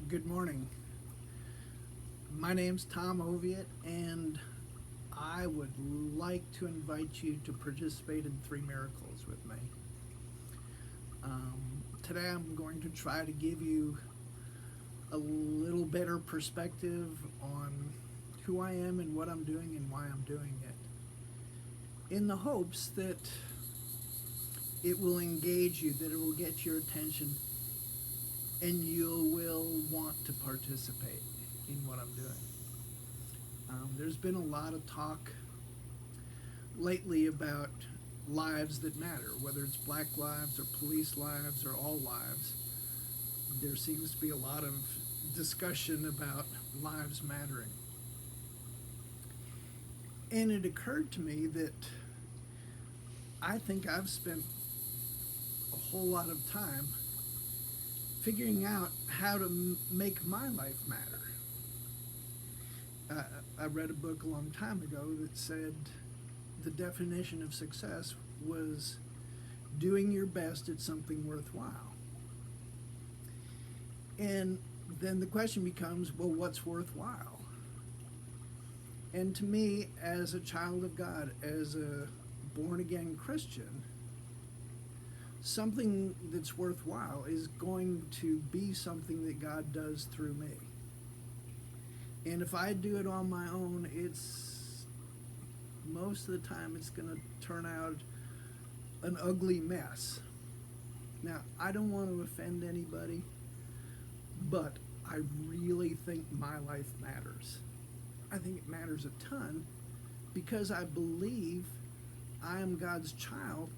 Good morning. My name's Tom Oviatt, and I would like to invite you to participate in three miracles with me. Today, I'm going to try to give you a little better perspective on who I am and what I'm doing and why I'm doing it, in the hopes that it will engage you, that it will get your attention, and you will want to participate in what I'm doing. There's been a lot of talk lately about lives that matter, whether it's black lives or police lives or all lives. There seems to be a lot of discussion about lives mattering. And it occurred to me that I think I've spent a whole lot of time figuring out how to make my life matter. I read a book a long time ago that said the definition of success was doing your best at something worthwhile. And then the question becomes, well, what's worthwhile? And to me, as a child of God, as a born again Christian, something that's worthwhile is going to be something that God does through me. And if I do it on my own, it's most of the time it's going to turn out an ugly mess. Now, I don't want to offend anybody, but I really think my life matters. I think it matters a ton because I believe I am God's child,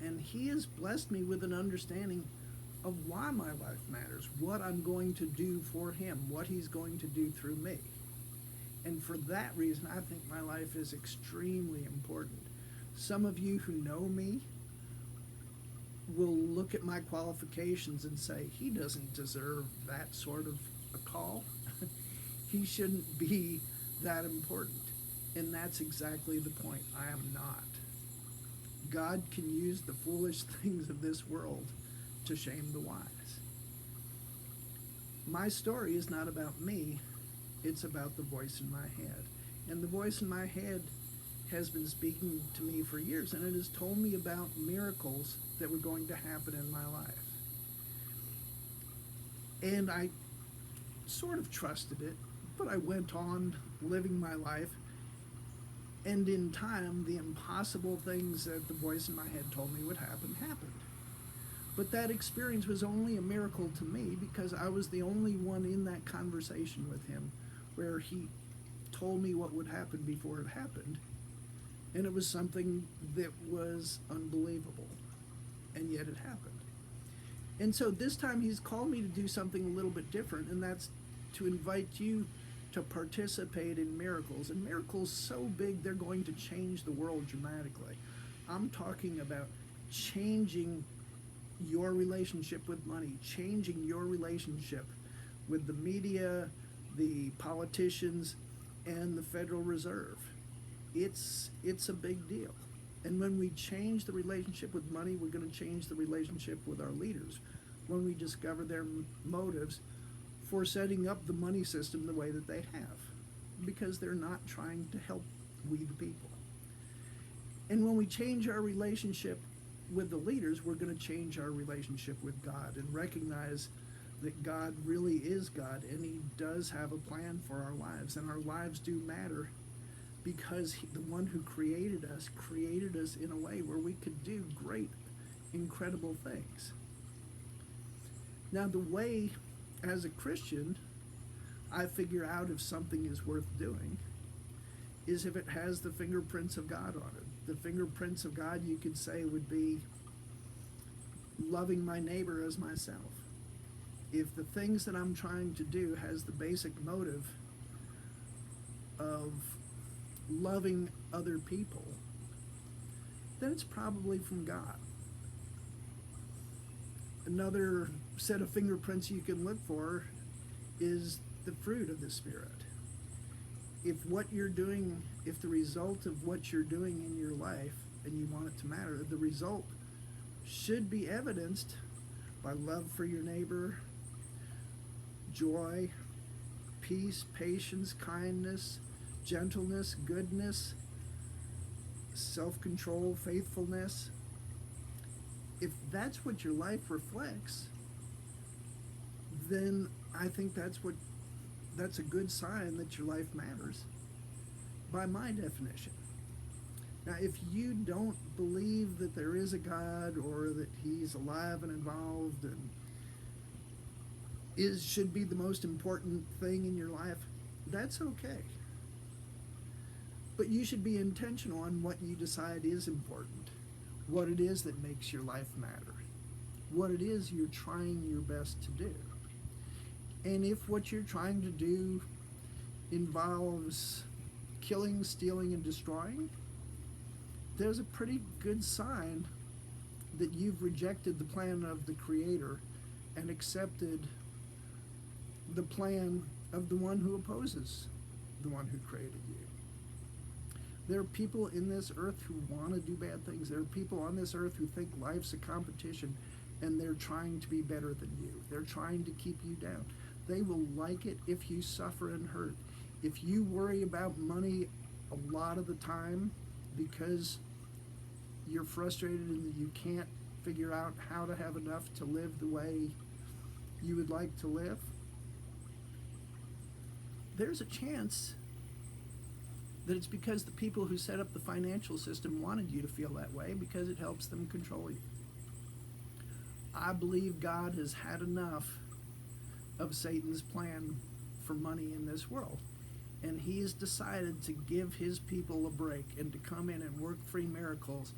and He has blessed me with an understanding of why my life matters, what I'm going to do for Him, what He's going to do through me. And for that reason, I think my life is extremely important. Some of you who know me will look at my qualifications and say, he doesn't deserve that sort of a call. He shouldn't be that important. And that's exactly the point. I am not. God can use the foolish things of this world to shame the wise. My story is not about me. It's about the voice in my head. And the voice in my head has been speaking to me for years, and it has told me about miracles that were going to happen in my life. And I sort of trusted it, but I went on living my life. And in time, the impossible things that the voice in my head told me would happen, happened. But that experience was only a miracle to me because I was the only one in that conversation with Him where He told me what would happen before it happened. And it was something that was unbelievable. And yet it happened. And so this time He's called me to do something a little bit different, and that's to invite you to participate in miracles. And miracles so big, they're going to change the world dramatically. I'm talking about changing your relationship with money, changing your relationship with the media, the politicians, and the Federal Reserve. It's a big deal. And when we change the relationship with money, we're going to change the relationship with our leaders when we discover their motives for setting up the money system the way that they have, because they're not trying to help we the people. And when we change our relationship with the leaders, we're going to change our relationship with God and recognize that God really is God, and He does have a plan for our lives, and our lives do matter because the one who created us in a way where we could do great, incredible things. Now, the way, as a Christian, I figure out if something is worth doing is if it has the fingerprints of God on it. The fingerprints of God, you could say, would be loving my neighbor as myself. If the things that I'm trying to do has the basic motive of loving other people, then it's probably from God. Another set of fingerprints you can look for is the fruit of the Spirit. If what you're doing, if the result of what you're doing in your life, and you want it to matter, the result should be evidenced by love for your neighbor, joy, peace, patience, kindness, gentleness, goodness, self-control, faithfulness. If that's what your life reflects, then I think that's a good sign that your life matters by my definition. Now, if you don't believe that there is a God or that he's alive and involved and should be the most important thing in your life, that's okay. But you should be intentional on what you decide is important, what it is that makes your life matter, what it is you're trying your best to do. And if what you're trying to do involves killing, stealing, and destroying, there's a pretty good sign that you've rejected the plan of the Creator and accepted the plan of the one who opposes the one who created you. There are people in this earth who want to do bad things. There are people on this earth who think life's a competition and they're trying to be better than you. They're trying to keep you down. They will like it if you suffer and hurt. If you worry about money a lot of the time because you're frustrated and that you can't figure out how to have enough to live the way you would like to live, there's a chance that it's because the people who set up the financial system wanted you to feel that way because it helps them control you. I believe God has had enough of Satan's plan for money in this world. And he has decided to give his people a break and to come in and work free miracles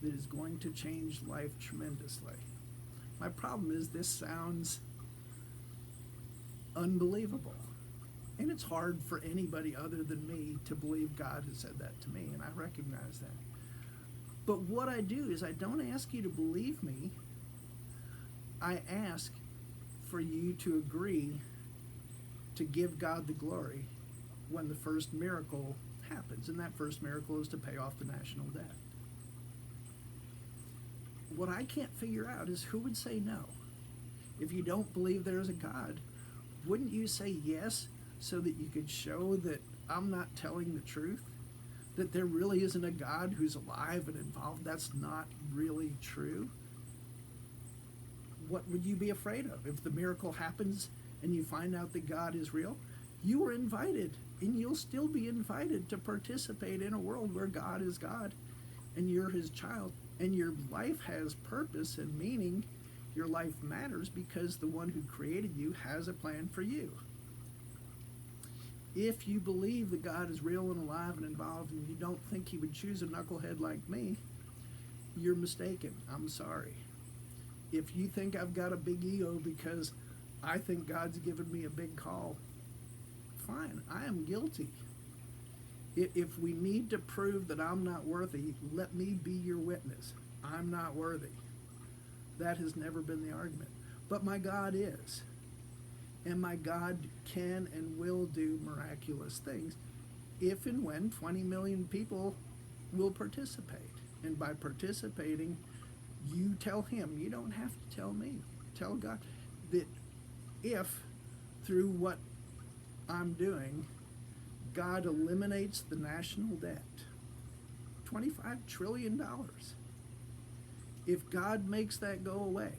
that is going to change life tremendously. My problem is this sounds unbelievable. And it's hard for anybody other than me to believe God has said that to me, and I recognize that. But what I do is I don't ask you to believe me. I ask for you to agree to give God the glory when the first miracle happens, and that first miracle is to pay off the national debt. What I can't figure out is who would say no. If you don't believe there's a God, wouldn't you say yes so that you could show that I'm not telling the truth? That there really isn't a God who's alive and involved? That's not really true. What would you be afraid of? If the miracle happens and you find out that God is real, you were invited, and you'll still be invited to participate in a world where God is God and you're his child, and your life has purpose and meaning. Your life matters because the one who created you has a plan for you. If you believe that God is real and alive and involved and you don't think he would choose a knucklehead like me, you're mistaken. I'm sorry. If you think I've got a big ego because I think God's given me a big call, fine, I am guilty. If we need to prove that I'm not worthy, let me be your witness. I'm not worthy. That has never been the argument. But my God is. And my God can and will do miraculous things if and when 20 million people will participate. And by participating, you tell him. You don't have to tell me. Tell God that if, through what I'm doing, God eliminates the national debt, $25 trillion. If God makes that go away,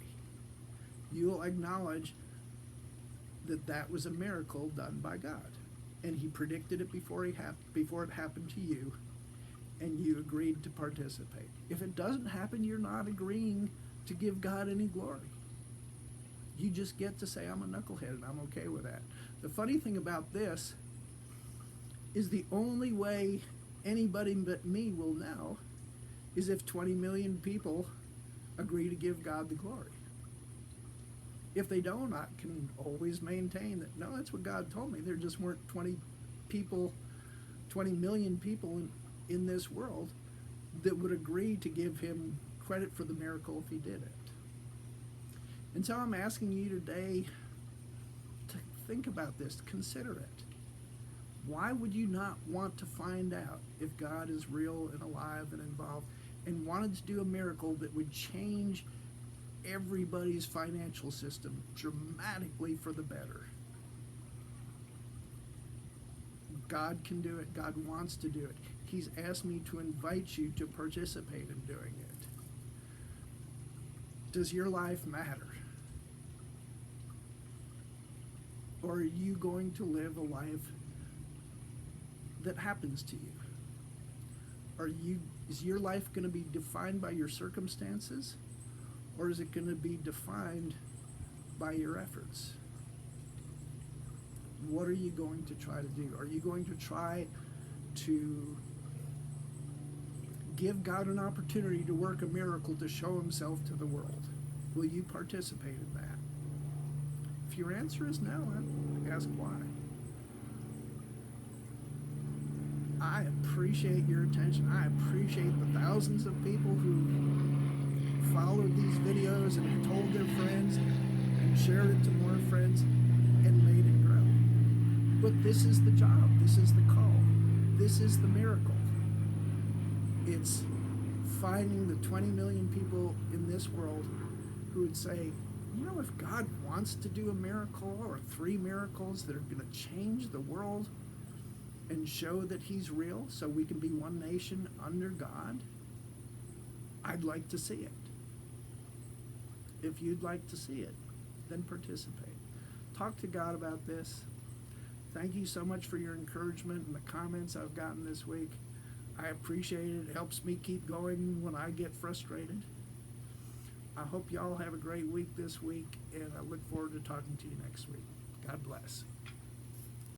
you'll acknowledge that that was a miracle done by God. And he predicted it before it happened to you, and you agreed to participate. If it doesn't happen, you're not agreeing to give God any glory. You just get to say, I'm a knucklehead, and I'm okay with that. The funny thing about this is the only way anybody but me will know is if 20 million people agree to give God the glory. If they don't, I can always maintain that, no, that's what God told me. There just weren't 20 million people in this world that would agree to give him credit for the miracle if he did it. And so I'm asking you today to think about this, to consider it. Why would you not want to find out if God is real and alive and involved and wanted to do a miracle that would change everybody's financial system dramatically for the better? God can do it. God wants to do it. He's asked me to invite you to participate in doing it. Does your life matter? Or are you going to live a life that happens to you? Is your life going to be defined by your circumstances? Or is it going to be defined by your efforts? What are you going to try to do? Are you going to try to give God an opportunity to work a miracle to show himself to the world? Will you participate in that? If your answer is no, I'd ask why. I appreciate your attention. I appreciate the thousands of people who followed these videos and have told their friends and shared it to more friends and made it grow. But this is the job. This is the call. This is the miracle. It's finding the 20 million people in this world who would say, you know, if God wants to do a miracle or 3 miracles that are going to change the world and show that he's real so we can be one nation under God, I'd like to see it. If you'd like to see it, then participate. Talk to God about this. Thank you so much for your encouragement and the comments I've gotten this week. I appreciate it. It helps me keep going when I get frustrated. I hope y'all have a great week this week, and I look forward to talking to you next week. God bless.